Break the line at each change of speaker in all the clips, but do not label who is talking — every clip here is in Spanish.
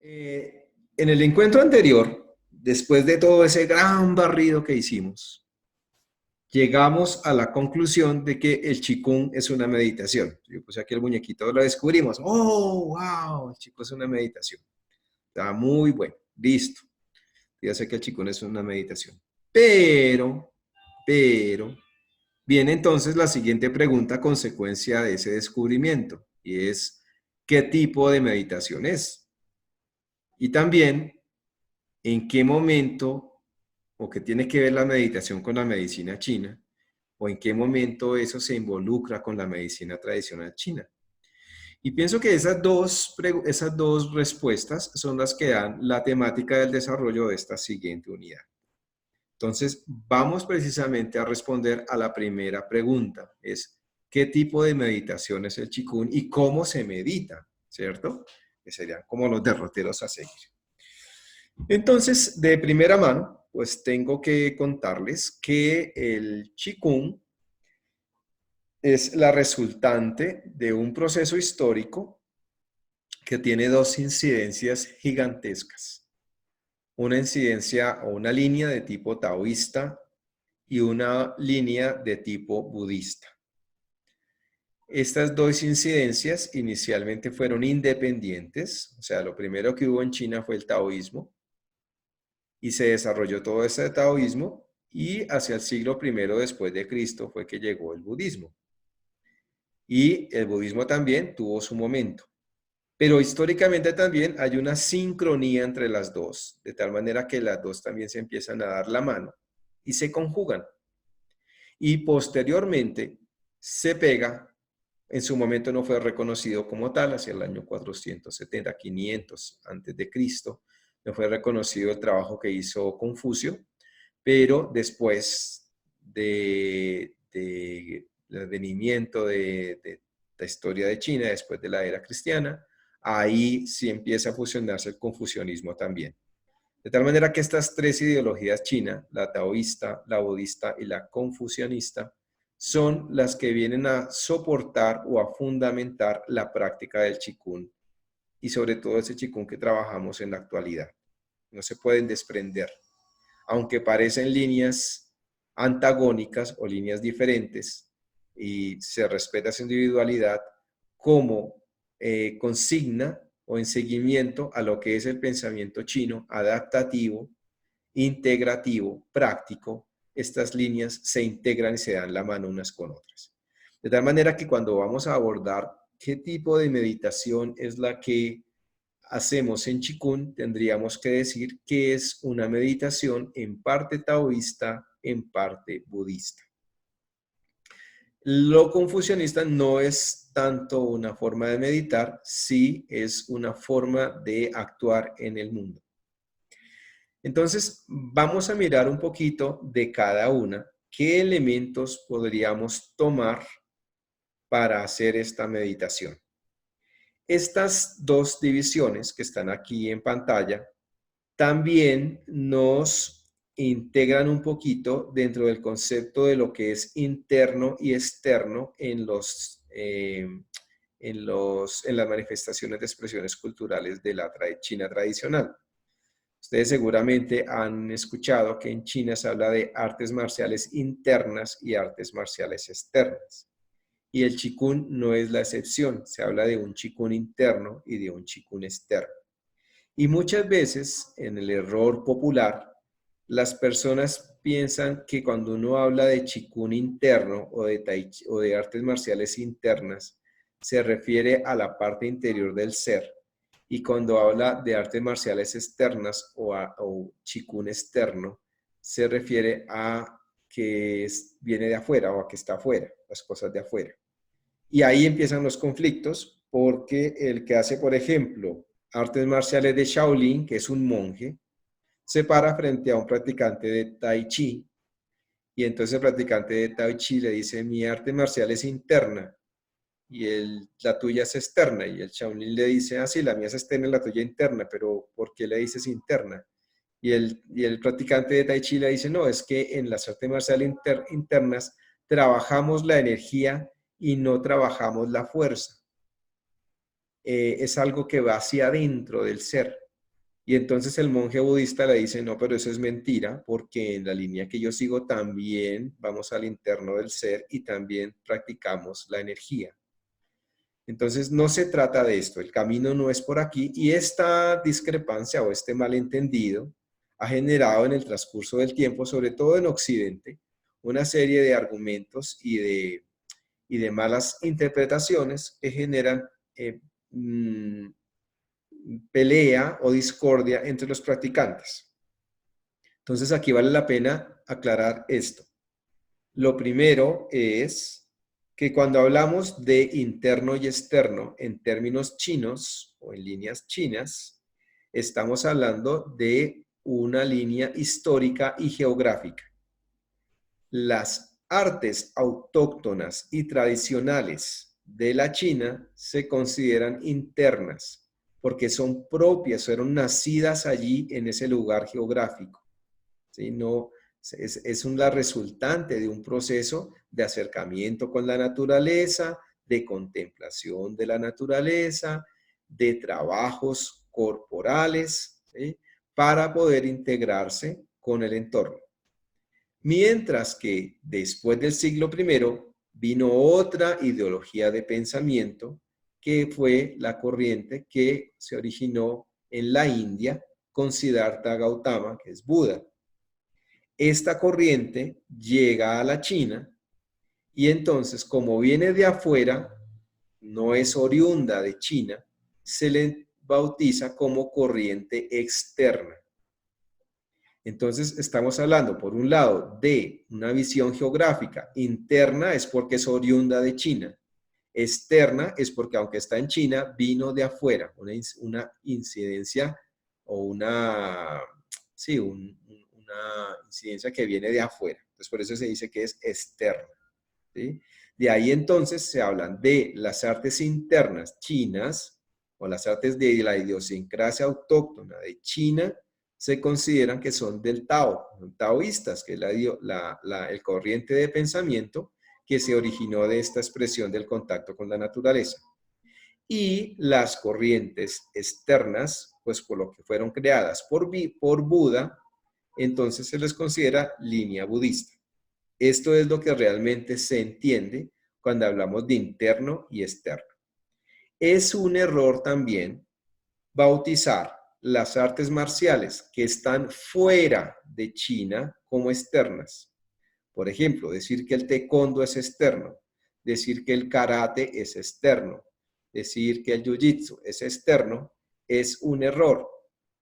En el encuentro anterior, después de todo ese gran barrido que hicimos, llegamos a la conclusión de que el Qigong es una meditación. Yo puse aquí el muñequito, lo descubrimos. ¡Oh, wow! El Qigong es una meditación. Está muy bueno. Listo. Ya sé que el Qigong es una meditación. Pero, viene entonces la siguiente pregunta a consecuencia de ese descubrimiento, y es, ¿qué tipo de meditación es? Y también, ¿en qué momento o qué tiene que ver la meditación con la medicina china? ¿O en qué momento eso se involucra con la medicina tradicional china? Y pienso que esas dos respuestas son las que dan la temática del desarrollo de esta siguiente unidad. Entonces, vamos precisamente a responder a la primera pregunta, es ¿qué tipo de meditación es el Qigong y cómo se medita? ¿Cierto? Que serían como los derroteros a seguir. Entonces, de primera mano, pues tengo que contarles que el Qigong es la resultante de un proceso histórico que tiene dos incidencias gigantescas. Una incidencia o una línea de tipo taoísta y una línea de tipo budista. Estas dos incidencias inicialmente fueron independientes, o sea, lo primero que hubo en China fue el taoísmo, y se desarrolló todo ese taoísmo, y hacia el siglo I después de Cristo fue que llegó el budismo. Y el budismo también tuvo su momento. Pero históricamente también hay una sincronía entre las dos, de tal manera que las dos también se empiezan a dar la mano y se conjugan. Y posteriormente se pega, en su momento no fue reconocido como tal, hacia el año 470, 500 antes de Cristo, no fue reconocido el trabajo que hizo Confucio, pero después del advenimiento de la historia de China, después de la era cristiana, ahí sí empieza a fusionarse el confucianismo también. De tal manera que estas tres ideologías chinas, la taoísta, la budista y la confucianista, son las que vienen a soportar o a fundamentar la práctica del Qigong y sobre todo ese Qigong que trabajamos en la actualidad. No se pueden desprender. Aunque parecen líneas antagónicas o líneas diferentes y se respeta su individualidad como consigna o en seguimiento a lo que es el pensamiento chino adaptativo, integrativo, práctico, estas líneas se integran y se dan la mano unas con otras. De tal manera que cuando vamos a abordar qué tipo de meditación es la que hacemos en Qigong, tendríamos que decir que es una meditación en parte taoísta, en parte budista. Lo confucianista no es tanto una forma de meditar, sí es una forma de actuar en el mundo. Entonces, vamos a mirar un poquito de cada una, qué elementos podríamos tomar para hacer esta meditación. Estas dos divisiones que están aquí en pantalla también nos integran un poquito dentro del concepto de lo que es interno y externo en las manifestaciones de expresiones culturales de la China tradicional. Ustedes seguramente han escuchado que en China se habla de artes marciales internas y artes marciales externas. Y el Qigong no es la excepción. Se habla de un Qigong interno y de un Qigong externo. Y muchas veces, en el error popular, las personas piensan que cuando uno habla de Qigong interno o de, o de artes marciales internas, se refiere a la parte interior del ser. Y cuando habla de artes marciales externas o Qigong externo, se refiere a que viene de afuera o a que está afuera, las cosas de afuera. Y ahí empiezan los conflictos porque el que hace, por ejemplo, artes marciales de Shaolin, que es un monje, se para frente a un practicante de Tai Chi y entonces el practicante de Tai Chi le dice, mi arte marcial es interna y la tuya es externa. Y el Shaolin le dice, ah, sí, la mía es externa y la tuya interna, pero ¿por qué le dices interna? Y el practicante de Tai Chi le dice, no, es que en las artes marciales internas trabajamos la energía y no trabajamos la fuerza. Es algo que va hacia adentro del ser. Y entonces el monje budista le dice, no, pero eso es mentira, porque en la línea que yo sigo también vamos al interno del ser y también practicamos la energía. Entonces no se trata de esto, el camino no es por aquí y esta discrepancia o este malentendido ha generado en el transcurso del tiempo, sobre todo en Occidente, una serie de argumentos y de malas interpretaciones que generan mm, pelea o discordia entre los practicantes. Entonces aquí vale la pena aclarar esto. Lo primero es que cuando hablamos de interno y externo en términos chinos o en líneas chinas, estamos hablando de una línea histórica y geográfica. Las artes autóctonas y tradicionales de la China se consideran internas porque son propias, fueron nacidas allí en ese lugar geográfico. ¿Sí? No, es la resultante de un proceso de acercamiento con la naturaleza, de contemplación de la naturaleza, de trabajos corporales, ¿sí? Para poder integrarse con el entorno. Mientras que después del siglo I vino otra ideología de pensamiento que fue la corriente que se originó en la India con Siddhartha Gautama, que es Buda. Esta corriente llega a la China y entonces, como viene de afuera, no es oriunda de China, se le bautiza como corriente externa. Entonces, estamos hablando, por un lado, de una visión geográfica. Interna es porque es oriunda de China. Externa es porque, aunque está en China, vino de afuera, una incidencia o sí, una incidencia que viene de afuera. Entonces, por eso se dice que es externa. ¿Sí? De ahí entonces se hablan de las artes internas chinas o las artes de la idiosincrasia autóctona de China, se consideran que son del Tao, taoístas, que es el corriente de pensamiento que se originó de esta expresión del contacto con la naturaleza. Y las corrientes externas, pues por lo que fueron creadas por Buda, entonces se les considera línea budista. Esto es lo que realmente se entiende cuando hablamos de interno y externo. Es un error también bautizar las artes marciales que están fuera de China como externas. Por ejemplo, decir que el taekwondo es externo, decir que el karate es externo, decir que el jiu-jitsu es externo, es un error,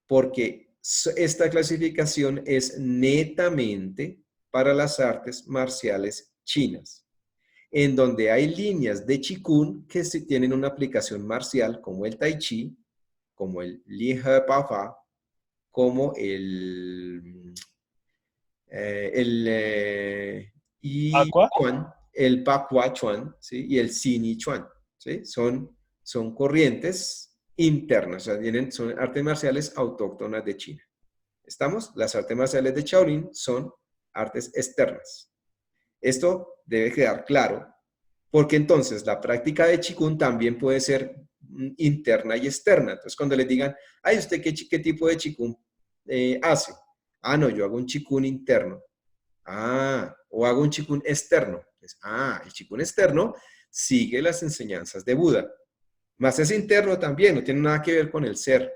porque esta clasificación es netamente para las artes marciales chinas, en donde hay líneas de Qigong que tienen una aplicación marcial como el Tai Chi, como el Li He Pa Fa, como y
Aqua.
Chuan, el Pakua Chuan, ¿sí? Y el Sini Chuan, ¿sí? Son corrientes internas, o sea, son artes marciales autóctonas de China. ¿Estamos? Las artes marciales de Shaolin son artes externas. Esto debe quedar claro, porque entonces la práctica de Qigong también puede ser interna y externa. Entonces, cuando les digan, ay, ¿usted qué tipo de Qigong hace? Ah, no, yo hago un Qigong interno. Ah, o hago un Qigong externo. Pues, el Qigong externo sigue las enseñanzas de Buda. Más es interno también, no tiene nada que ver con el ser.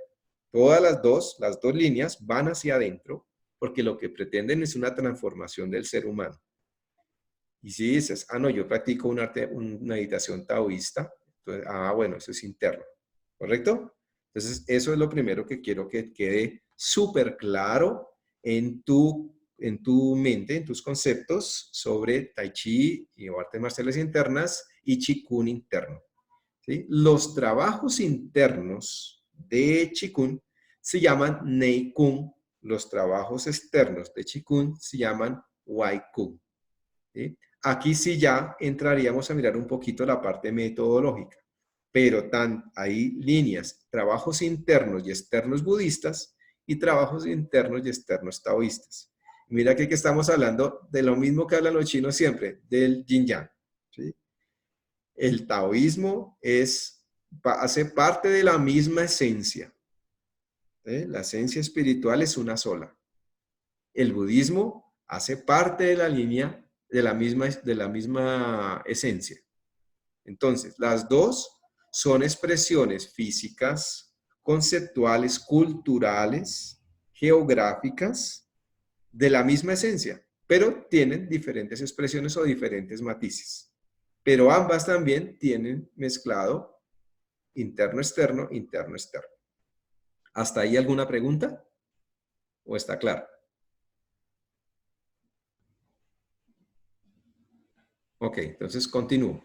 Todas las dos líneas van hacia adentro porque lo que pretenden es una transformación del ser humano. Y si dices, no, yo practico una meditación taoísta, entonces, bueno, eso es interno, ¿correcto? Entonces, eso es lo primero que quiero que quede súper claro en tu mente, en tus conceptos sobre Tai Chi y artes marciales internas y Qigong interno. ¿Sí? Los trabajos internos de Qigong se llaman Nei Kung, los trabajos externos de Qigong se llaman Wai Kung. ¿Sí? Aquí sí ya entraríamos a mirar un poquito la parte metodológica, pero hay líneas, trabajos internos y externos budistas y trabajos internos y externos taoístas. Mira que estamos hablando de lo mismo que hablan los chinos siempre, del yin yang. ¿Sí? El taoísmo hace parte de la misma esencia. La esencia espiritual es una sola. El budismo hace parte de la línea de la misma esencia. Entonces, las dos son expresiones físicas, conceptuales, culturales, geográficas, de la misma esencia, pero tienen diferentes expresiones o diferentes matices. Pero ambas también tienen mezclado interno-externo, interno-externo. ¿Hasta ahí alguna pregunta? ¿O está claro? Ok, entonces continúo.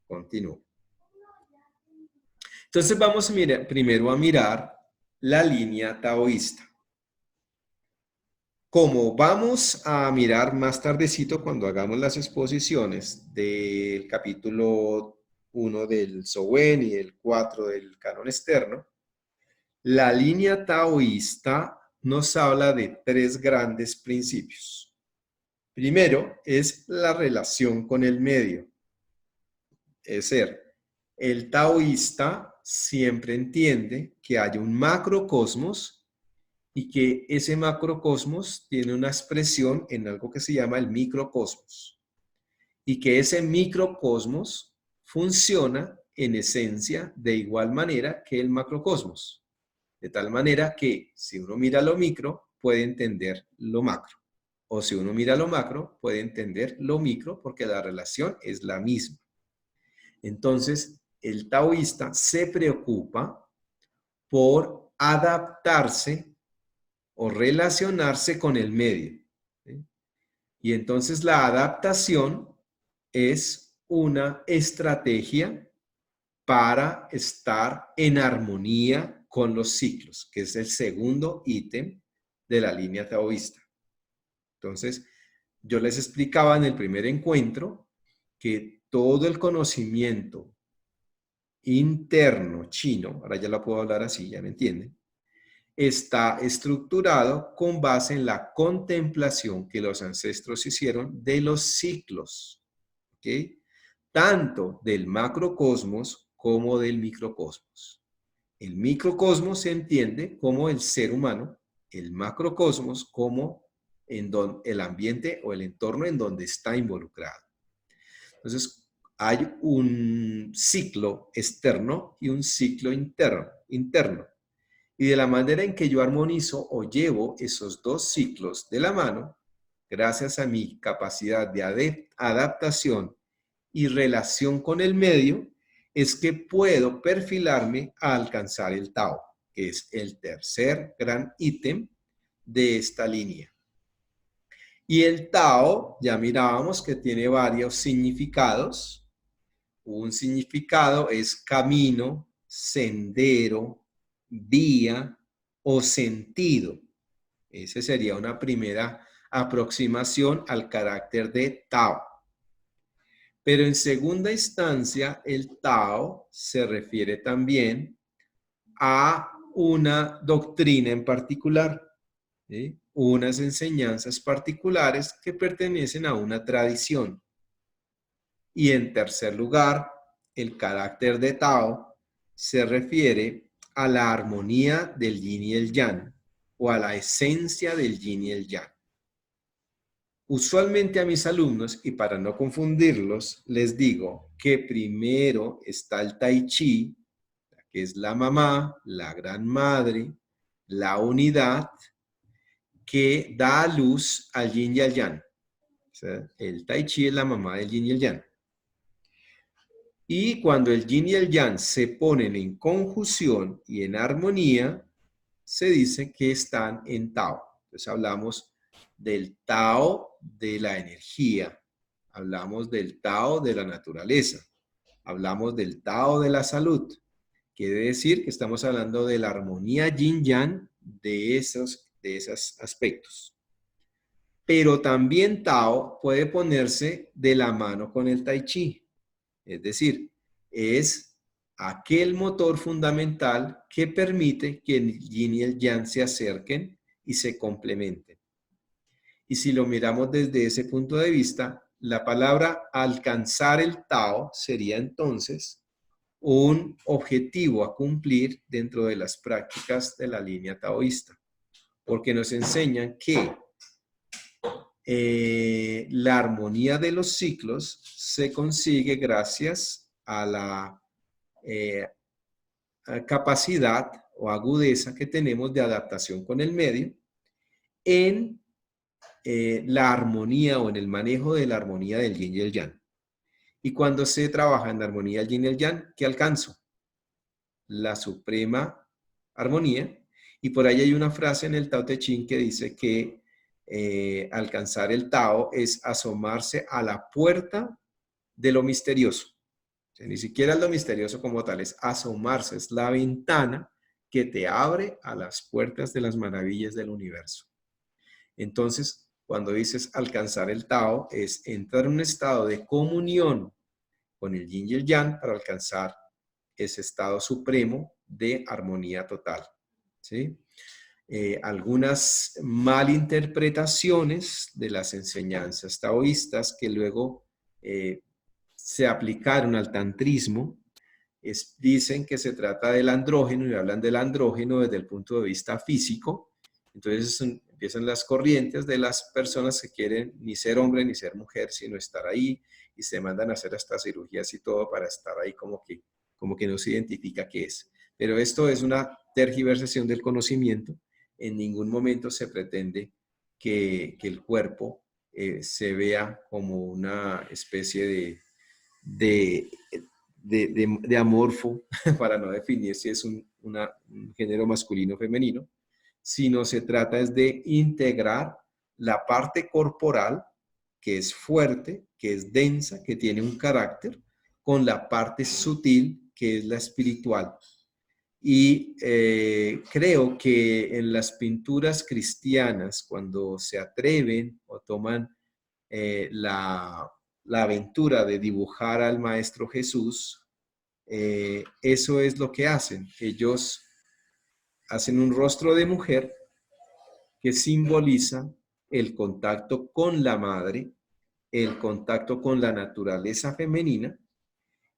Continúo. Entonces vamos a mirar, primero a mirar la línea taoísta. Como vamos a mirar más tardecito cuando hagamos las exposiciones del capítulo 1 del Sowen y el 4 del canon externo, la línea taoísta nos habla de tres grandes principios. Primero es la relación con el medio. Es decir, el taoísta siempre entiende que hay un macrocosmos y que ese macrocosmos tiene una expresión en algo que se llama el microcosmos. Y que ese microcosmos funciona en esencia de igual manera que el macrocosmos. De tal manera que si uno mira lo micro, puede entender lo macro. O si uno mira lo macro, puede entender lo micro porque la relación es la misma. Entonces, el taoísta se preocupa por adaptarse o relacionarse con el medio. ¿Sí? Y entonces la adaptación es una estrategia para estar en armonía con los ciclos, que es el segundo ítem de la línea taoísta. Entonces, yo les explicaba en el primer encuentro que todo el conocimiento interno chino, ahora ya lo puedo hablar así, ya me entienden, está estructurado con base en la contemplación que los ancestros hicieron de los ciclos, ¿ok? Tanto del macrocosmos como del microcosmos. El microcosmos se entiende como el ser humano, el macrocosmos como el ambiente o el entorno en donde está involucrado. Entonces, hay un ciclo externo y un ciclo interno. Y de la manera en que yo armonizo o llevo esos dos ciclos de la mano, gracias a mi capacidad de adaptación y relación con el medio, es que puedo perfilarme a alcanzar el Tao, que es el tercer gran ítem de esta línea. Y el Tao, ya mirábamos que tiene varios significados. Un significado es camino, sendero, vía o sentido. Esa sería una primera aproximación al carácter de Tao. Pero en segunda instancia, el Tao se refiere también a una doctrina en particular, ¿sí? Unas enseñanzas particulares que pertenecen a una tradición. Y en tercer lugar, el carácter de Tao se refiere a la armonía del yin y el yang, o a la esencia del yin y el yang. Usualmente a mis alumnos, y para no confundirlos, les digo que primero está el Tai Chi, que es la mamá, la gran madre, la unidad que da a luz al yin y al yang. O sea, el Tai Chi es la mamá del yin y el yang. Y cuando el yin y el yang se ponen en conjunción y en armonía, se dice que están en Tao. Entonces hablamos del Tao de la energía, hablamos del Tao de la naturaleza, hablamos del Tao de la salud. Quiere decir que estamos hablando de la armonía yin-yang de esos aspectos. Pero también Tao puede ponerse de la mano con el Tai Chi. Es decir, es aquel motor fundamental que permite que el yin y el yang se acerquen y se complementen. Y si lo miramos desde ese punto de vista, la palabra alcanzar el Tao sería entonces un objetivo a cumplir dentro de las prácticas de la línea taoísta, porque nos enseñan que la armonía de los ciclos se consigue gracias a la capacidad o agudeza que tenemos de adaptación con el medio en la armonía o en el manejo de la armonía del yin y el yang. Y cuando se trabaja en la armonía del yin y el yang, ¿qué alcanzo? La suprema armonía. Y por ahí hay una frase en el Tao Te Ching que dice que alcanzar el Tao es asomarse a la puerta de lo misterioso. O sea, ni siquiera es lo misterioso como tal, es asomarse, es la ventana que te abre a las puertas de las maravillas del universo. Entonces, cuando dices alcanzar el Tao, es entrar en un estado de comunión con el yin y el yang para alcanzar ese estado supremo de armonía total. ¿Sí? Algunas malinterpretaciones de las enseñanzas taoístas que luego se aplicaron al tantrismo dicen que se trata del andrógeno y hablan del andrógeno desde el punto de vista físico. Entonces empiezan las corrientes de las personas que quieren ni ser hombre ni ser mujer, sino estar ahí, y se mandan a hacer hasta cirugías y todo para estar ahí como que no se identifica qué es. Pero esto es una tergiversación del conocimiento. En ningún momento se pretende que el cuerpo se vea como una especie de amorfo, para no definir si es un género masculino o femenino, sino se trata es de integrar la parte corporal, que es fuerte, que es densa, que tiene un carácter, con la parte sutil, que es la espiritual. Y creo que en las pinturas cristianas, cuando se atreven o toman la aventura de dibujar al Maestro Jesús, eso es lo que hacen. Ellos hacen un rostro de mujer que simboliza el contacto con la madre, el contacto con la naturaleza femenina,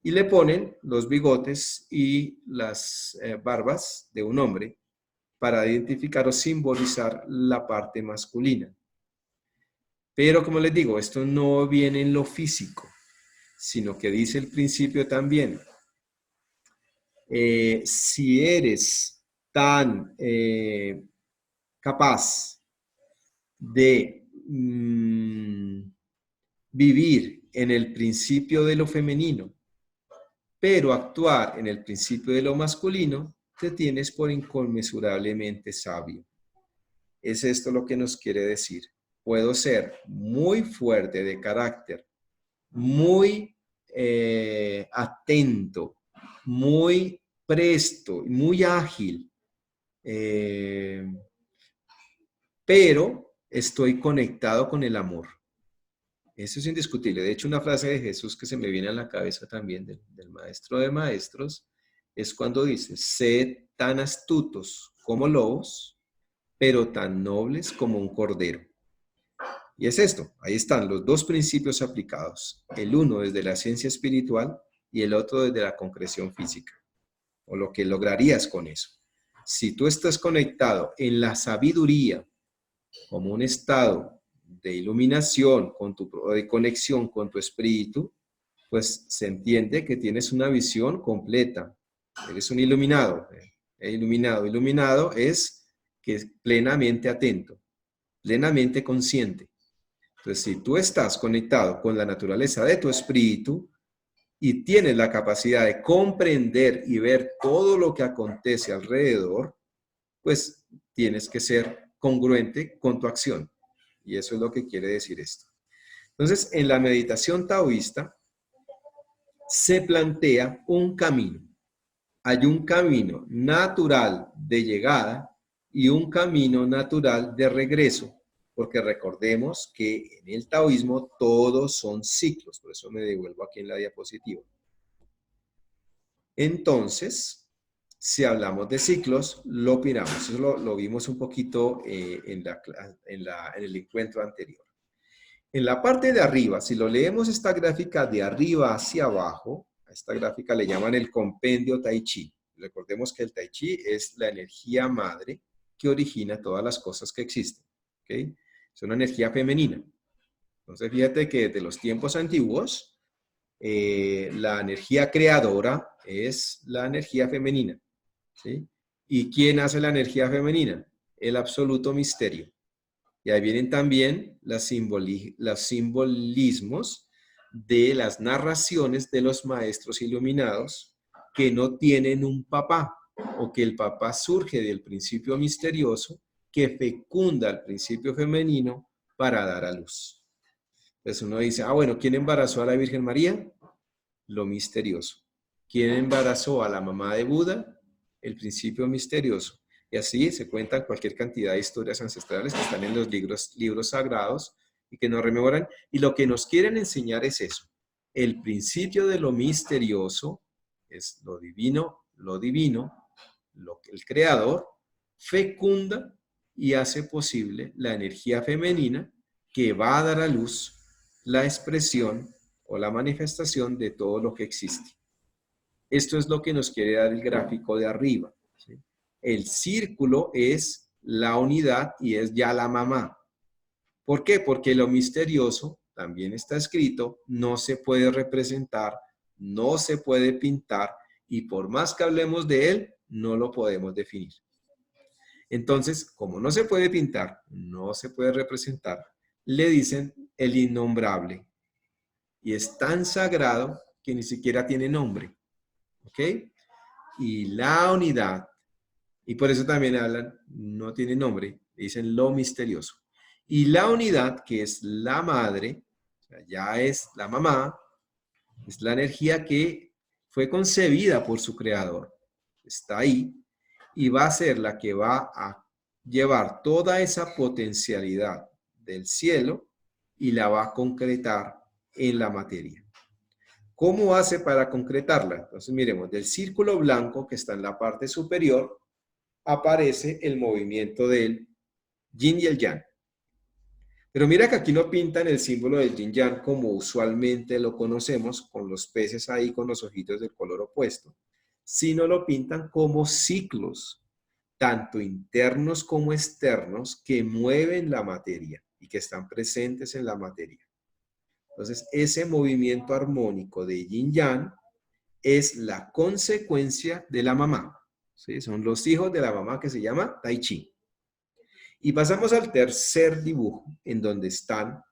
y le ponen los bigotes y las barbas de un hombre para identificar o simbolizar la parte masculina. Pero como les digo, esto no viene en lo físico, sino que dice el principio también. Si eres tan capaz de vivir en el principio de lo femenino, pero actuar en el principio de lo masculino, te tienes por inconmensurablemente sabio. Es esto lo que nos quiere decir. Puedo ser muy fuerte de carácter, muy atento, muy presto, muy ágil, pero estoy conectado con el amor. Eso es indiscutible. De hecho, una frase de Jesús que se me viene a la cabeza también del Maestro de Maestros es cuando dice: sed tan astutos como lobos, pero tan nobles como un cordero. Y es esto, ahí están los dos principios aplicados, el uno desde la ciencia espiritual y el otro desde la concreción física, o lo que lograrías con eso. Si tú estás conectado en la sabiduría como un estado de iluminación, de conexión con tu espíritu, pues se entiende que tienes una visión completa, eres un iluminado. Iluminado es que es plenamente atento, plenamente consciente. Entonces, si tú estás conectado con la naturaleza de tu espíritu y tienes la capacidad de comprender y ver todo lo que acontece alrededor, pues tienes que ser congruente con tu acción. Y eso es lo que quiere decir esto. Entonces, en la meditación taoísta se plantea un camino. Hay un camino natural de llegada y un camino natural de regreso, porque recordemos que en el taoísmo todos son ciclos, por eso me devuelvo aquí en la diapositiva. Entonces, si hablamos de ciclos, lo opinamos. Eso lo vimos un poquito en el encuentro anterior. En la parte de arriba, si lo leemos esta gráfica de arriba hacia abajo, esta gráfica le llaman el compendio Tai Chi. Recordemos que el Tai Chi es la energía madre que origina todas las cosas que existen. ¿Okay? Es una energía femenina. Entonces, fíjate que desde los tiempos antiguos, la energía creadora es la energía femenina. ¿Sí? ¿Y quién hace la energía femenina? El absoluto misterio. Y ahí vienen también los simbolismos de las narraciones de los maestros iluminados que no tienen un papá, o que el papá surge del principio misterioso que fecunda al principio femenino para dar a luz. Entonces uno dice, bueno, ¿quién embarazó a la Virgen María? Lo misterioso. ¿Quién embarazó a la mamá de Buda? El principio misterioso. Y así se cuentan cualquier cantidad de historias ancestrales que están en los libros sagrados y que nos rememoran. Y lo que nos quieren enseñar es eso. El principio de lo misterioso es lo divino, el creador fecunda y hace posible la energía femenina que va a dar a luz la expresión o la manifestación de todo lo que existe. Esto es lo que nos quiere dar el gráfico de arriba. ¿Sí? El círculo es la unidad y es ya la mamá. ¿Por qué? Porque lo misterioso, también está escrito, no se puede representar, no se puede pintar y por más que hablemos de él, no lo podemos definir. Entonces, como no se puede pintar, no se puede representar, le dicen el innombrable. Y es tan sagrado que ni siquiera tiene nombre. ¿Ok? Y la unidad, y por eso también hablan, no tiene nombre, dicen lo misterioso. Y la unidad, que es la madre, o sea, ya es la mamá, es la energía que fue concebida por su creador. Está ahí y va a ser la que va a llevar toda esa potencialidad del cielo y la va a concretar en la materia. ¿Cómo hace para concretarla? Entonces, miremos, del círculo blanco que está en la parte superior, aparece el movimiento del yin y el yang. Pero mira que aquí no pintan el símbolo del yin yang como usualmente lo conocemos, con los peces ahí con los ojitos del color opuesto, sino lo pintan como ciclos, tanto internos como externos, que mueven la materia y que están presentes en la materia. Entonces, ese movimiento armónico de yin-yang es la consecuencia de la mamá. ¿Sí? Son los hijos de la mamá que se llama Tai Chi. Y pasamos al tercer dibujo, en donde están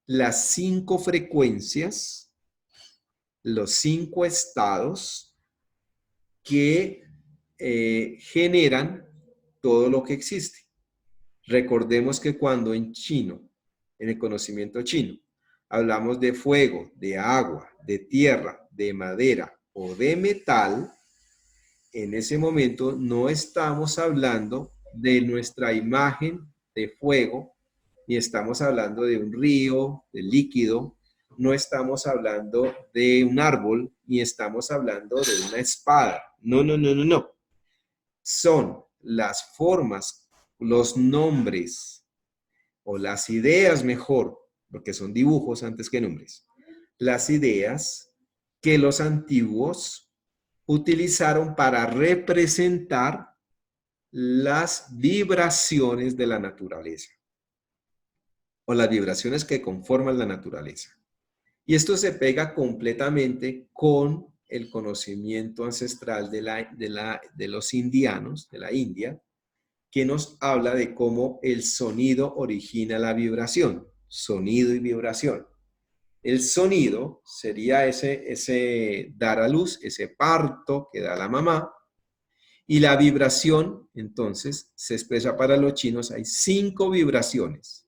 las 5 frecuencias, los 5 estados que generan todo lo que existe. Recordemos que cuando en chino, en el conocimiento chino, hablamos de fuego, de agua, de tierra, de madera o de metal, en ese momento no estamos hablando de nuestra imagen de fuego, ni estamos hablando de un río, de líquido, no estamos hablando de un árbol, ni estamos hablando de una espada. No, no, no, no, no. Son las formas, los nombres o las ideas mejor, porque son dibujos antes que nombres, las ideas que los antiguos utilizaron para representar las vibraciones de la naturaleza o las vibraciones que conforman la naturaleza. Y esto se pega completamente con el conocimiento ancestral de los indianos, de la India, que nos habla de cómo el sonido origina la vibración, sonido y vibración. El sonido sería ese dar a luz, ese parto que da la mamá, y la vibración, entonces, se expresa para los chinos, hay 5 vibraciones,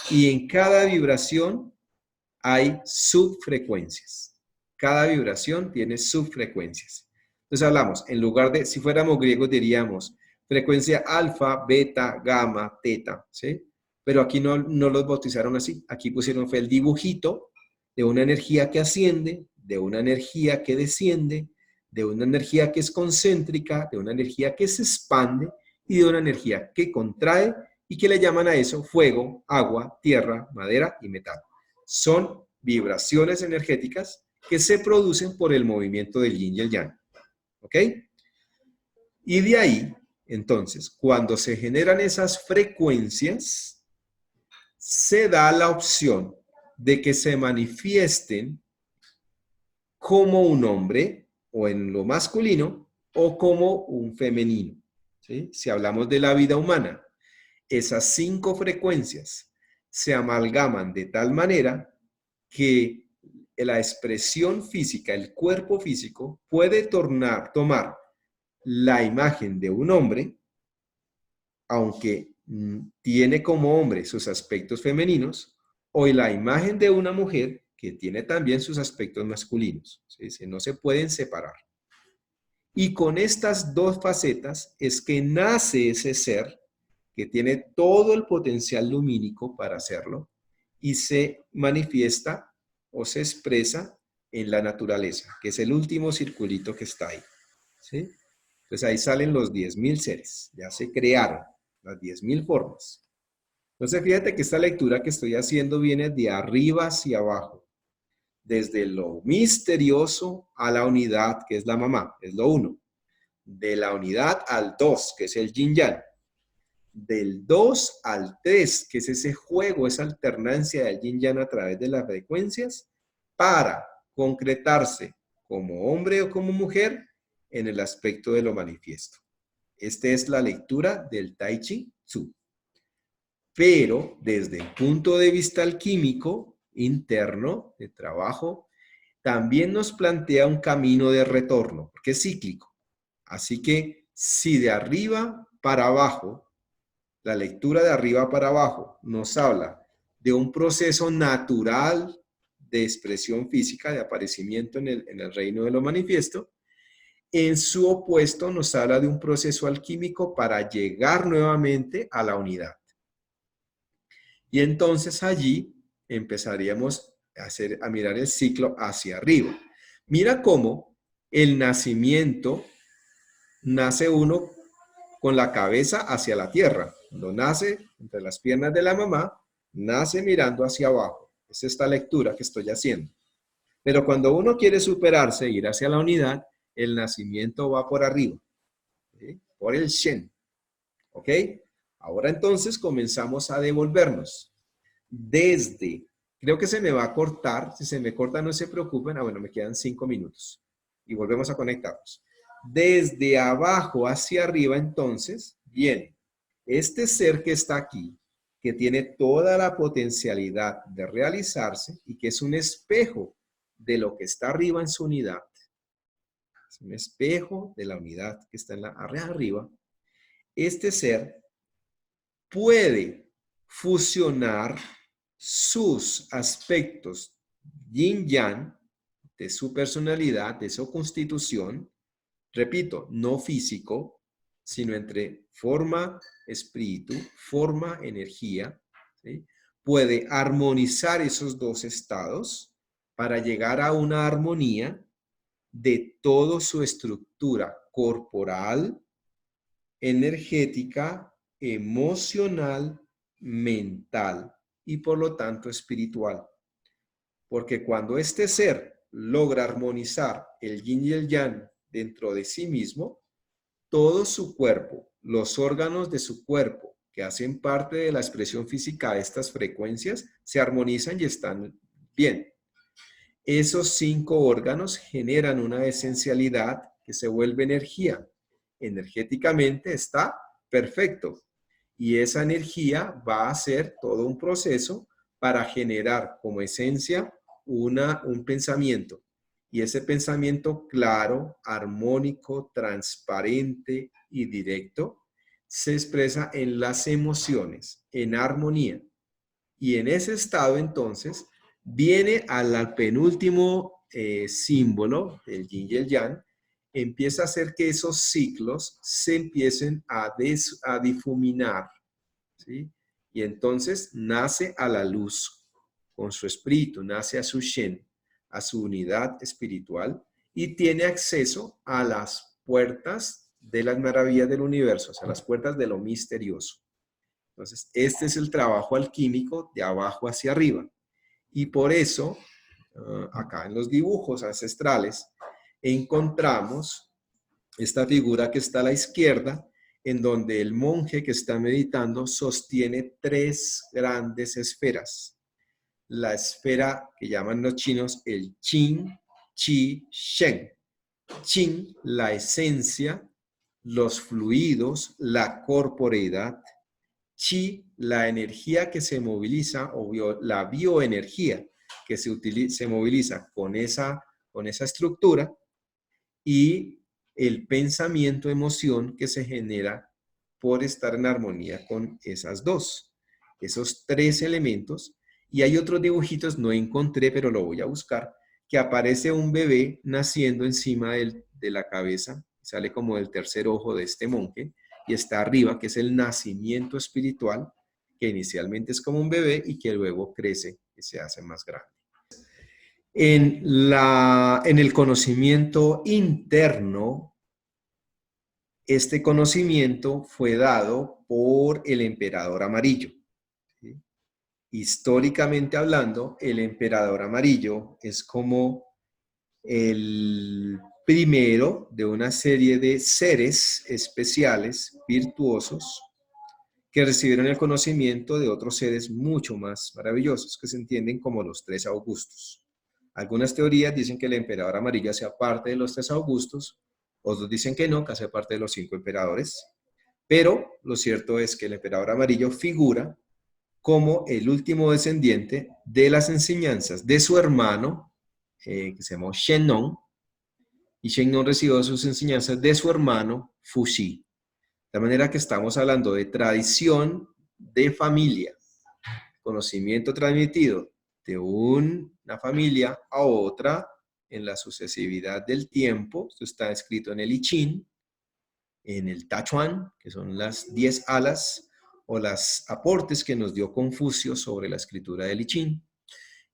y en cada vibración hay subfrecuencias. Cada vibración tiene subfrecuencias. Entonces hablamos, en lugar de, si fuéramos griegos diríamos, frecuencia alfa, beta, gamma, teta, ¿sí? Pero aquí no los bautizaron así. Aquí pusieron fue el dibujito de una energía que asciende, de una energía que desciende, de una energía que es concéntrica, de una energía que se expande y de una energía que contrae y que le llaman a eso fuego, agua, tierra, madera y metal. Son vibraciones energéticas que se producen por el movimiento del yin y el yang. ¿Ok? Y de ahí, entonces, cuando se generan esas frecuencias, se da la opción de que se manifiesten como un hombre o en lo masculino o como un femenino. ¿Sí? Si hablamos de la vida humana, esas 5 frecuencias se amalgaman de tal manera que la expresión física, el cuerpo físico, puede tomar la imagen de un hombre, aunque tiene como hombre sus aspectos femeninos, o la imagen de una mujer que tiene también sus aspectos masculinos. ¿Sí? No se pueden separar. Y con estas 2 facetas es que nace ese ser que tiene todo el potencial lumínico para hacerlo y se manifiesta o se expresa en la naturaleza, que es el último circulito que está ahí. ¿Sí? Entonces ahí salen los 10.000 seres, ya se crearon las 10.000 formas. Entonces fíjate que esta lectura que estoy haciendo viene de arriba hacia abajo, desde lo misterioso a la unidad, que es la mamá, es lo 1, de la unidad al 2, que es el yin yang, del 2 al 3, que es ese juego, esa alternancia del yin yang a través de las frecuencias, para concretarse como hombre o como mujer en el aspecto de lo manifiesto. Esta es la lectura del Tai Chi Tzu. Pero desde el punto de vista alquímico, interno, de trabajo, también nos plantea un camino de retorno, porque es cíclico. Así que si de arriba para abajo, la lectura de arriba para abajo nos habla de un proceso natural de expresión física, de aparecimiento en el reino de lo manifiesto, en su opuesto nos habla de un proceso alquímico para llegar nuevamente a la unidad. Y entonces allí empezaríamos a mirar el ciclo hacia arriba. Mira cómo el nacimiento nace uno con la cabeza hacia la tierra. Cuando nace entre las piernas de la mamá, nace mirando hacia abajo. Es esta lectura que estoy haciendo. Pero cuando uno quiere superarse, ir hacia la unidad, el nacimiento va por arriba, ¿sí? Por el Shen. ¿Ok? Ahora entonces comenzamos a devolvernos. Desde, creo que se me va a cortar, si se me corta no se preocupen, bueno, me quedan 5 minutos y volvemos a conectarnos. Desde abajo hacia arriba entonces, bien, este ser que está aquí, que tiene toda la potencialidad de realizarse y que es un espejo de lo que está arriba en su unidad, es un espejo de la unidad que está en la arriba, este ser puede fusionar sus aspectos yin-yang de su personalidad, de su constitución, repito, no físico, sino entre forma, espíritu, forma, energía, ¿sí? Puede armonizar esos 2 estados para llegar a una armonía de toda su estructura corporal, energética, emocional, mental y por lo tanto espiritual. Porque cuando este ser logra armonizar el yin y el yang dentro de sí mismo, todo su cuerpo, los órganos de su cuerpo que hacen parte de la expresión física de estas frecuencias, se armonizan y están bien. Esos 5 órganos generan una esencialidad que se vuelve energía. Energéticamente está perfecto. Y esa energía va a ser todo un proceso para generar como esencia un pensamiento. Y ese pensamiento claro, armónico, transparente y directo se expresa en las emociones, en armonía. Y en ese estado entonces viene al penúltimo símbolo, el yin y el yang, empieza a hacer que esos ciclos se empiecen a difuminar, ¿sí? Y entonces nace a la luz con su espíritu, nace a su Shen, a su unidad espiritual y tiene acceso a las puertas de las maravillas del universo, o sea, las puertas de lo misterioso. Entonces, este es el trabajo alquímico de abajo hacia arriba. Y por eso acá en los dibujos ancestrales, encontramos esta figura que está a la izquierda, en donde el monje que está meditando sostiene 3 grandes esferas. La esfera que llaman los chinos el Qin, Qi, Shen. Qin, la esencia, los fluidos, la corporeidad. Qi, la energía que se moviliza, o la bioenergía que se moviliza con esa estructura, y el pensamiento, emoción que se genera por estar en armonía con esos 3 elementos. Y hay otros dibujitos, no encontré, pero lo voy a buscar, que aparece un bebé naciendo encima de la cabeza, sale como del tercer ojo de este monje, y está arriba, que es el nacimiento espiritual, que inicialmente es como un bebé y que luego crece y se hace más grande. En el conocimiento interno, este conocimiento fue dado por el emperador amarillo. ¿Sí? Históricamente hablando, el emperador amarillo es como el primero de una serie de seres especiales, virtuosos, que recibieron el conocimiento de otros seres mucho más maravillosos, que se entienden como los 3 Augustos. Algunas teorías dicen que el emperador amarillo hacía parte de los 3 Augustos, otros dicen que no, que hace parte de los 5 emperadores, pero lo cierto es que el emperador amarillo figura como el último descendiente de las enseñanzas de su hermano, que se llamó Shennong, y Shennong recibió sus enseñanzas de su hermano Fuxi. De manera que estamos hablando de tradición de familia, conocimiento transmitido de una familia a otra en la sucesividad del tiempo. Esto está escrito en el I Ching, en el Tachuan, que son las 10 alas o los aportes que nos dio Confucio sobre la escritura del I Ching.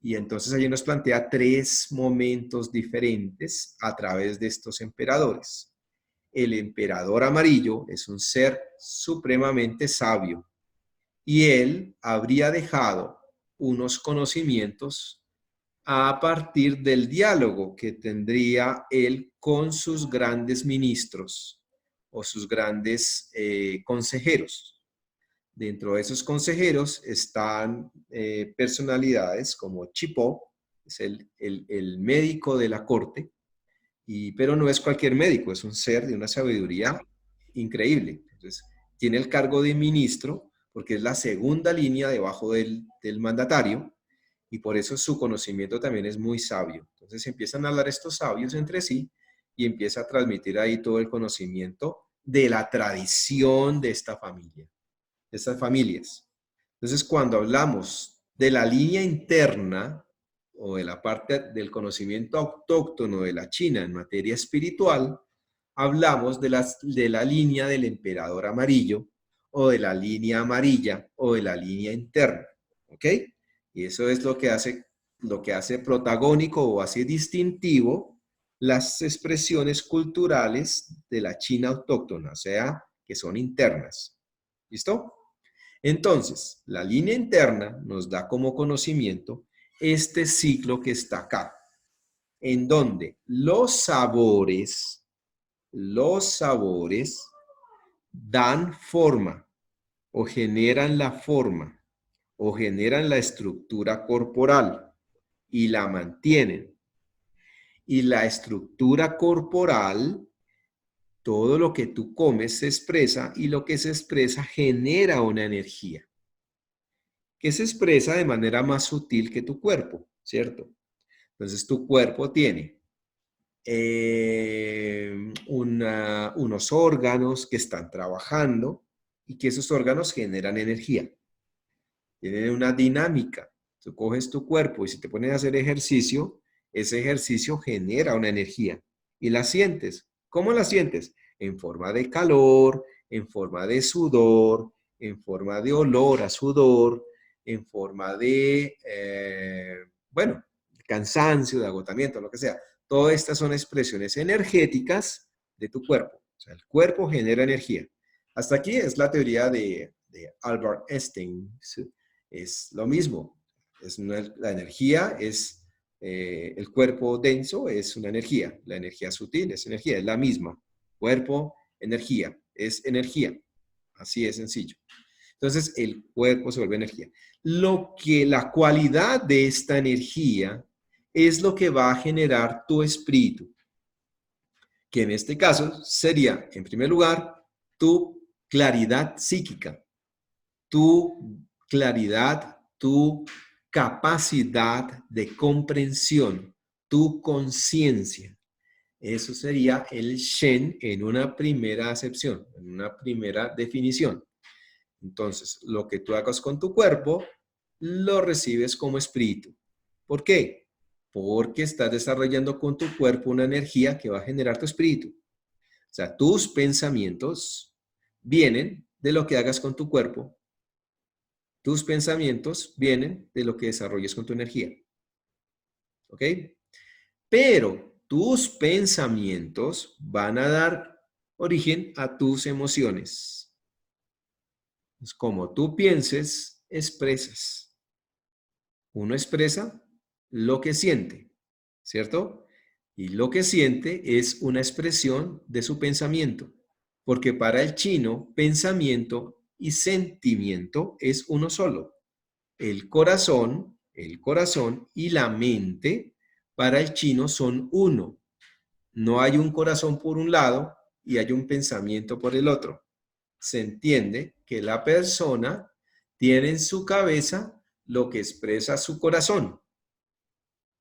Y entonces allí nos plantea 3 momentos diferentes a través de estos emperadores. El emperador amarillo es un ser supremamente sabio y él habría dejado unos conocimientos a partir del diálogo que tendría él con sus grandes ministros o sus grandes consejeros. Dentro de esos consejeros están personalidades como Chipo, es el médico de la corte, pero no es cualquier médico, es un ser de una sabiduría increíble. Entonces, tiene el cargo de ministro porque es la segunda línea debajo del mandatario y por eso su conocimiento también es muy sabio. Entonces empiezan a hablar estos sabios entre sí y empieza a transmitir ahí todo el conocimiento de la tradición de esta familia, de estas familias. Entonces, cuando hablamos de la línea interna o de la parte del conocimiento autóctono de la China en materia espiritual, hablamos de la línea del emperador amarillo o de la línea amarilla o de la línea interna, ¿ok? Y eso es lo que hace protagónico o hace distintivo las expresiones culturales de la China autóctona, o sea, que son internas. ¿Listo? Entonces, la línea interna nos da como conocimiento este ciclo que está acá, en donde los sabores dan forma o generan la forma o generan la estructura corporal y la mantienen. Y la estructura corporal, todo lo que tú comes se expresa y lo que se expresa genera una energía que se expresa de manera más sutil que tu cuerpo, ¿cierto? Entonces tu cuerpo tiene unos órganos que están trabajando y que esos órganos generan energía. Tienen una dinámica. Tú coges tu cuerpo y si te pones a hacer ejercicio, ese ejercicio genera una energía y la sientes. ¿Cómo la sientes? En forma de calor, en forma de sudor, en forma de olor a sudor, en forma de, bueno, cansancio, de agotamiento, lo que sea. Todas estas son expresiones energéticas de tu cuerpo. O sea, el cuerpo genera energía. Hasta aquí es la teoría de Albert Einstein. Es lo mismo. La energía es El cuerpo denso es una energía, la energía sutil es energía, es la misma. Cuerpo, energía, es energía. Así es sencillo. Entonces, el cuerpo se vuelve energía. La cualidad de esta energía es lo que va a generar tu espíritu, que en este caso sería, en primer lugar, tu claridad psíquica, tu claridad, tu capacidad de comprensión, tu conciencia. Eso sería el Shen en una primera acepción, en una primera definición. Entonces, lo que tú hagas con tu cuerpo, lo recibes como espíritu. ¿Por qué? Porque estás desarrollando con tu cuerpo una energía que va a generar tu espíritu. O sea, tus pensamientos vienen de lo que hagas con tu cuerpo. Tus pensamientos vienen de lo que desarrolles con tu energía. ¿Ok? Pero tus pensamientos van a dar origen a tus emociones. Es como tú pienses, expresas. Uno expresa lo que siente, ¿cierto? Y lo que siente es una expresión de su pensamiento, porque para el chino, pensamiento y sentimiento es uno solo. El corazón y la mente para el chino son uno. No hay un corazón por un lado y hay un pensamiento por el otro. Se entiende que la persona tiene en su cabeza lo que expresa su corazón.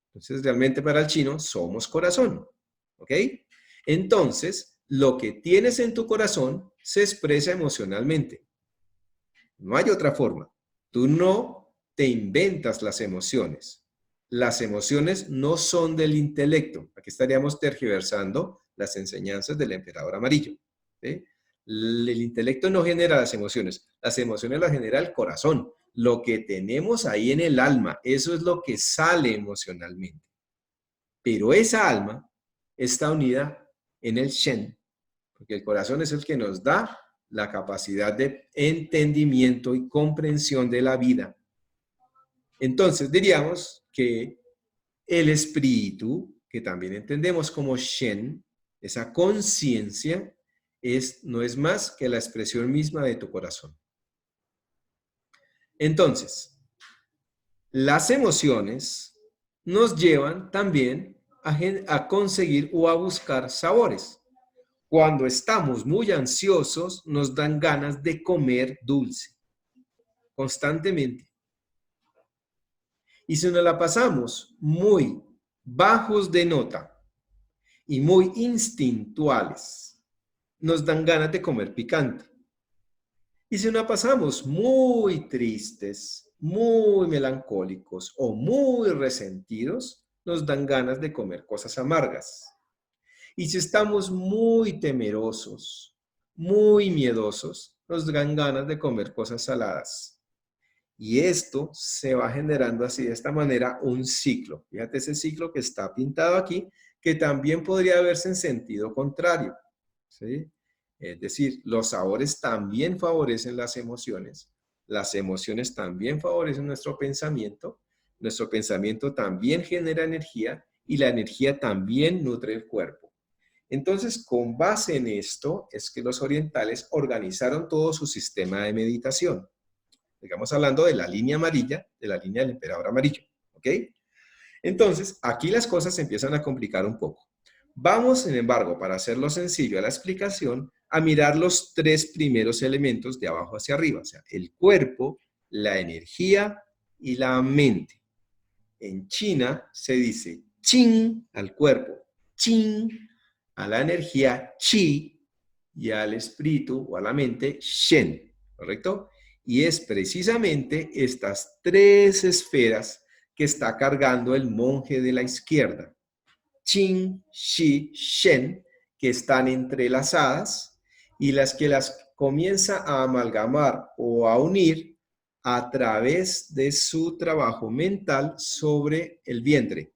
Entonces, realmente para el chino somos corazón. ¿Ok? Entonces, lo que tienes en tu corazón se expresa emocionalmente. No hay otra forma. Tú no te inventas las emociones. Las emociones no son del intelecto. Aquí estaríamos tergiversando las enseñanzas del emperador amarillo. ¿Sí? El intelecto no genera las emociones las genera el corazón. Lo que tenemos ahí en el alma, eso es lo que sale emocionalmente. Pero esa alma está unida en el Shen, porque el corazón es el que nos da la capacidad de entendimiento y comprensión de la vida. Entonces diríamos que el espíritu, que también entendemos como Shen, esa conciencia, no es más que la expresión misma de tu corazón. Entonces, las emociones nos llevan también a conseguir o a buscar sabores. Cuando estamos muy ansiosos, nos dan ganas de comer dulce constantemente. Y si nos la pasamos muy bajos de nota y muy instintuales, nos dan ganas de comer picante. Y si nos la pasamos muy tristes, muy melancólicos o muy resentidos, nos dan ganas de comer cosas amargas. Y si estamos muy temerosos, muy miedosos, nos dan ganas de comer cosas saladas. Y esto se va generando así, de esta manera, un ciclo. Fíjate ese ciclo que está pintado aquí, que también podría verse en sentido contrario. ¿Sí? Es decir, los sabores también favorecen las emociones también favorecen nuestro pensamiento también genera energía y la energía también nutre el cuerpo. Entonces, con base en esto, es que los orientales organizaron todo su sistema de meditación. Digamos, hablando de la línea amarilla, de la línea del emperador amarillo. ¿Ok? Entonces, aquí las cosas se empiezan a complicar un poco. Vamos, sin embargo, para hacerlo sencillo a la explicación, a mirar los tres primeros elementos de abajo hacia arriba, o sea, el cuerpo, la energía y la mente. En China se dice Qing al cuerpo, Qing a la energía, Qi, y al espíritu o a la mente, Shen, ¿correcto? Y es precisamente estas tres esferas que está cargando el monje de la izquierda. Qing, Shi, Shen, que están entrelazadas y las que las comienza a amalgamar o a unir a través de su trabajo mental sobre el vientre.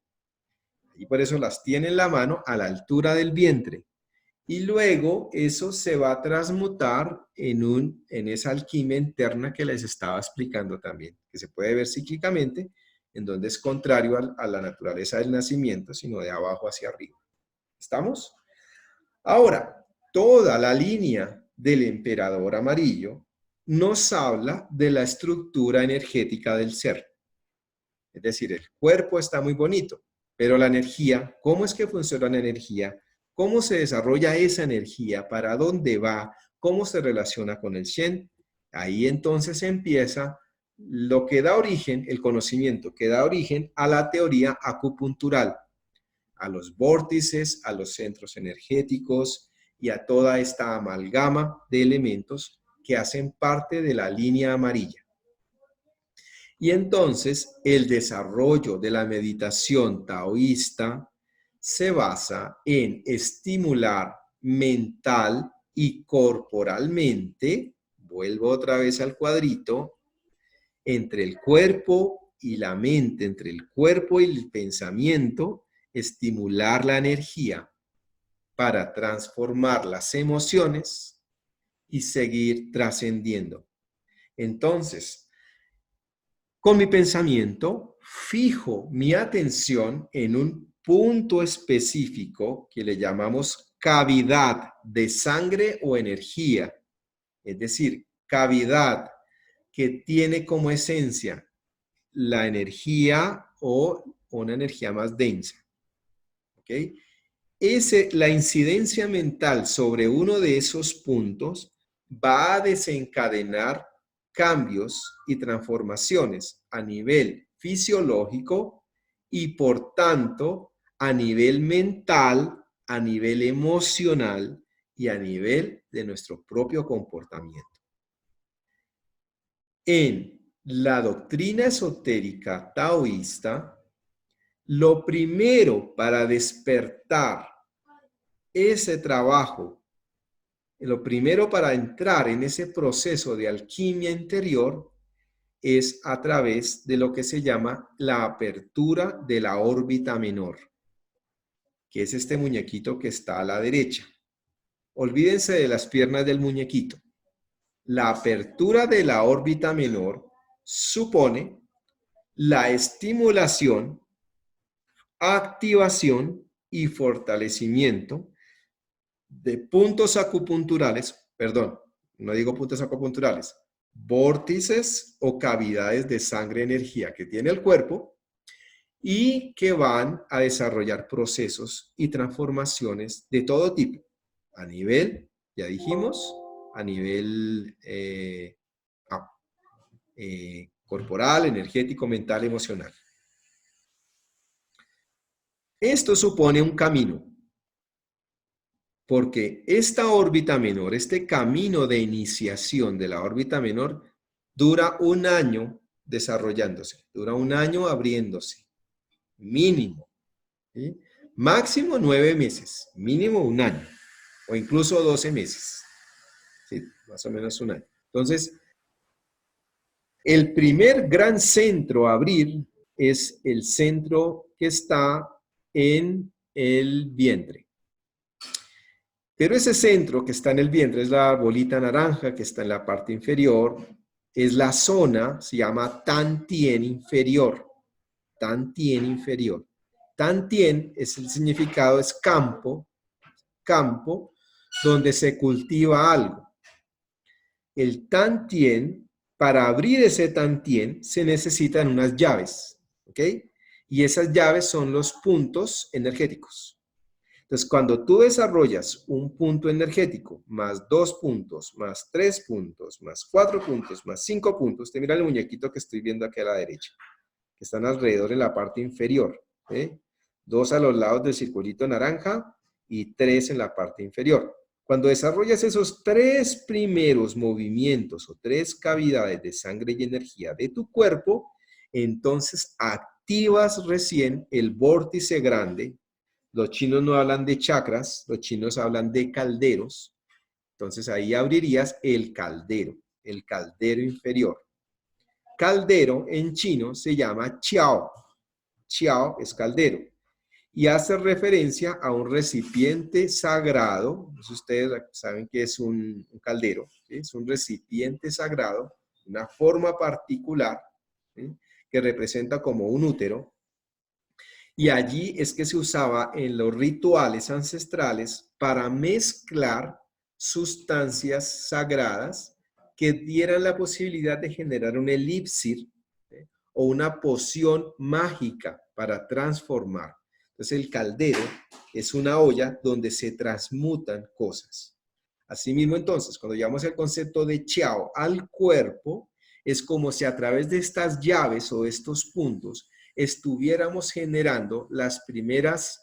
Y por eso las tiene en la mano a la altura del vientre. Y luego eso se va a transmutar en esa alquimia interna que les estaba explicando también, que se puede ver cíclicamente, en donde es contrario a la naturaleza del nacimiento, sino de abajo hacia arriba. ¿Estamos? Ahora, toda la línea del emperador amarillo nos habla de la estructura energética del ser. Es decir, el cuerpo está muy bonito, pero la energía, ¿cómo es que funciona la energía? ¿Cómo se desarrolla esa energía? ¿Para dónde va? ¿Cómo se relaciona con el Shen? Ahí entonces empieza lo que da origen, el conocimiento que da origen a la teoría acupuntural, a los vórtices, a los centros energéticos y a toda esta amalgama de elementos que hacen parte de la línea amarilla. Y entonces el desarrollo de la meditación taoísta se basa en estimular mental y corporalmente, vuelvo otra vez al cuadrito, entre el cuerpo y la mente, entre el cuerpo y el pensamiento, estimular la energía para transformar las emociones y seguir trascendiendo. Entonces, con mi pensamiento, fijo mi atención en un punto específico que le llamamos cavidad de sangre o energía, es decir, cavidad que tiene como esencia la energía o una energía más densa. ¿Ok? La incidencia mental sobre uno de esos puntos va a desencadenar cambios y transformaciones a nivel fisiológico y por tanto a nivel mental, a nivel emocional y a nivel de nuestro propio comportamiento. En la doctrina esotérica taoísta, lo primero para despertar ese trabajo, lo primero para entrar en ese proceso de alquimia interior es a través de lo que se llama la apertura de la órbita menor, que es este muñequito que está a la derecha. Olvídense de las piernas del muñequito. La apertura de la órbita menor supone la estimulación, activación y fortalecimiento de puntos acupunturales, perdón, no digo puntos acupunturales, vórtices o cavidades de sangre energía que tiene el cuerpo y que van a desarrollar procesos y transformaciones de todo tipo, a nivel, ya dijimos, a nivel corporal, energético, mental, emocional. Esto supone un camino, porque esta órbita menor, este camino de iniciación de la órbita menor, dura un año desarrollándose, dura un año abriéndose, mínimo. ¿Sí? Máximo 9 meses, mínimo un año, o incluso 12 meses. ¿Sí? Más o menos un año. Entonces, el primer gran centro a abrir es el centro que está en el vientre. Pero ese centro que está en el vientre es la bolita naranja que está en la parte inferior, es la zona, se llama Tantien inferior. Tantien inferior. Tantien es el significado, es campo, campo donde se cultiva algo. El Tantien, para abrir ese Tantien se necesitan unas llaves, ¿ok? Y esas llaves son los puntos energéticos. Entonces, cuando tú desarrollas un punto energético, más 2 puntos, más 3 puntos, más 4 puntos, más 5 puntos, te mira el muñequito que estoy viendo aquí a la derecha, que están alrededor en la parte inferior. 2 a los lados del circulito naranja y 3 en la parte inferior. Cuando desarrollas esos 3 primeros movimientos o 3 cavidades de sangre y energía de tu cuerpo, entonces activas recién el vórtice grande. Los chinos no hablan de chakras, los chinos hablan de calderos. Entonces ahí abrirías el caldero inferior. Caldero en chino se llama Qiao. Qiao es caldero. Y hace referencia a un recipiente sagrado. Ustedes saben que es un caldero. ¿Sí? Es un recipiente sagrado, una forma particular, ¿sí? que representa como un útero, y allí es que se usaba en los rituales ancestrales para mezclar sustancias sagradas que dieran la posibilidad de generar un elixir, ¿sí?, o una poción mágica para transformar. Entonces el caldero es una olla donde se transmutan cosas. Asimismo, entonces, cuando llevamos el concepto de Qiao al cuerpo, es como si a través de estas llaves o estos puntos estuviéramos generando las primeras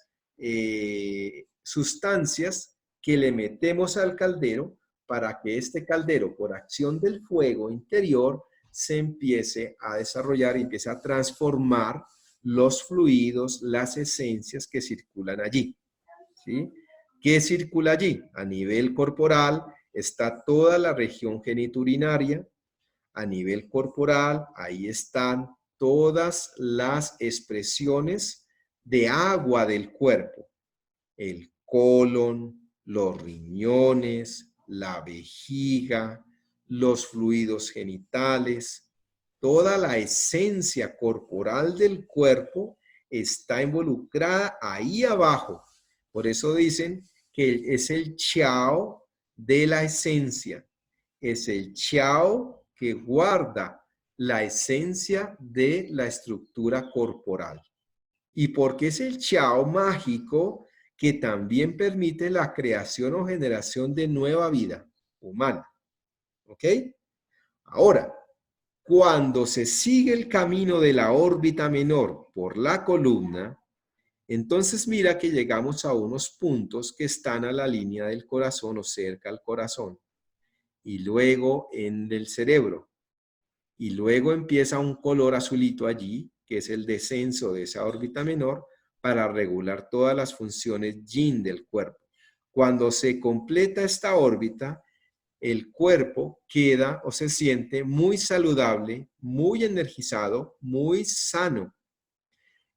sustancias que le metemos al caldero para que este caldero, por acción del fuego interior, se empiece a desarrollar y empiece a transformar los fluidos, las esencias que circulan allí, ¿sí? ¿Qué circula allí? A nivel corporal está toda la región geniturinaria. A nivel corporal, ahí están todas las expresiones de agua del cuerpo. El colon, los riñones, la vejiga, los fluidos genitales, toda la esencia corporal del cuerpo está involucrada ahí abajo. Por eso dicen que es el Qiao de la esencia. Es el Qiao que guarda la esencia de la estructura corporal. Y porque es el Qiao mágico que también permite la creación o generación de nueva vida humana. ¿Ok? Ahora, cuando se sigue el camino de la órbita menor por la columna, entonces mira que llegamos a unos puntos que están a la línea del corazón o cerca al corazón, y luego en el cerebro, y luego empieza un color azulito allí, que es el descenso de esa órbita menor para regular todas las funciones yin del cuerpo. Cuando se completa esta órbita, el cuerpo queda o se siente muy saludable, muy energizado, muy sano.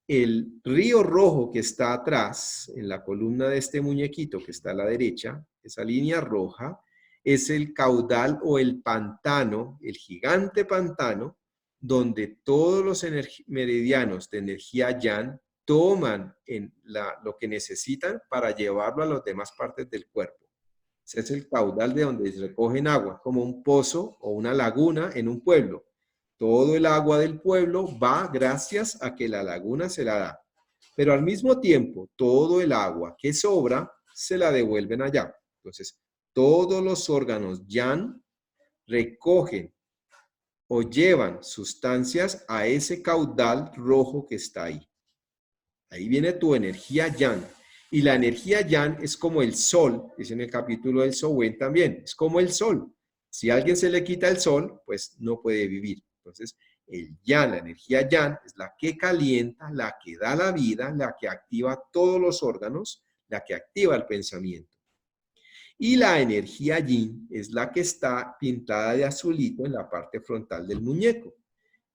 El río rojo que está atrás, en la columna de este muñequito que está a la derecha, esa línea roja, es el caudal o el pantano, el gigante pantano, donde todos los meridianos de energía yang toman lo que necesitan para llevarlo a las demás partes del cuerpo. Ese es el caudal de donde recogen agua, como un pozo o una laguna en un pueblo. Todo el agua del pueblo va gracias a que la laguna se la da. Pero al mismo tiempo, todo el agua que sobra se la devuelven allá. Entonces, todos los órganos yang recogen o llevan sustancias a ese caudal rojo que está ahí. Ahí viene tu energía yang. Y la energía yang es como el sol, dice en el capítulo del Sowen también, es como el sol. Si a alguien se le quita el sol, pues no puede vivir. Entonces, el yang, la energía yang, es la que calienta, la que da la vida, la que activa todos los órganos, la que activa el pensamiento. Y la energía yin es la que está pintada de azulito en la parte frontal del muñeco.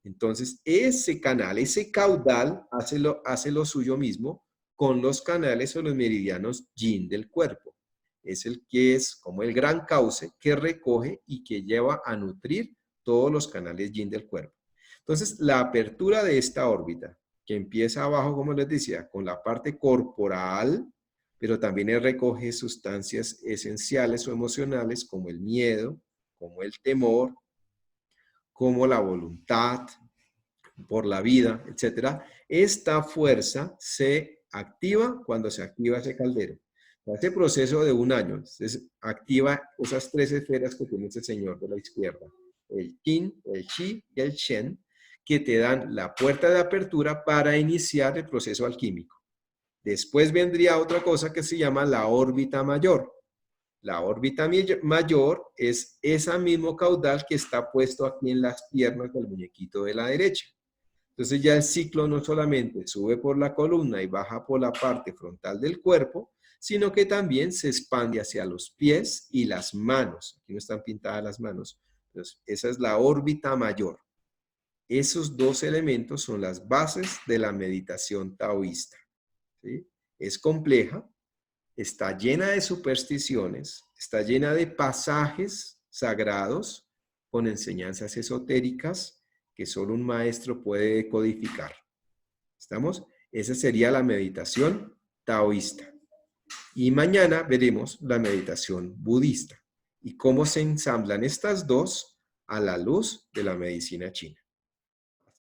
Entonces, ese canal, ese caudal hace lo suyo mismo con los canales o los meridianos yin del cuerpo. Es el que es como el gran cauce que recoge y que lleva a nutrir todos los canales yin del cuerpo. Entonces, la apertura de esta órbita, que empieza abajo, como les decía, con la parte corporal, pero también recoge sustancias esenciales o emocionales como el miedo, como el temor, como la voluntad por la vida, etc. Esta fuerza se activa cuando se activa ese caldero. Ese proceso de un año se activa esas tres esferas que tiene ese señor de la izquierda, el Qin, el Qi y el Shen, que te dan la puerta de apertura para iniciar el proceso alquímico. Después vendría otra cosa que se llama la órbita mayor. La órbita mayor es ese mismo caudal que está puesto aquí en las piernas del muñequito de la derecha. Entonces ya el ciclo no solamente sube por la columna y baja por la parte frontal del cuerpo, sino que también se expande hacia los pies y las manos. Aquí no están pintadas las manos. Entonces, esa es la órbita mayor. Esos dos elementos son las bases de la meditación taoísta, ¿sí? Es compleja, está llena de supersticiones, está llena de pasajes sagrados con enseñanzas esotéricas que solo un maestro puede codificar. ¿Estamos? Esa sería la meditación taoísta. Y mañana veremos la meditación budista y cómo se ensamblan estas dos a la luz de la medicina china.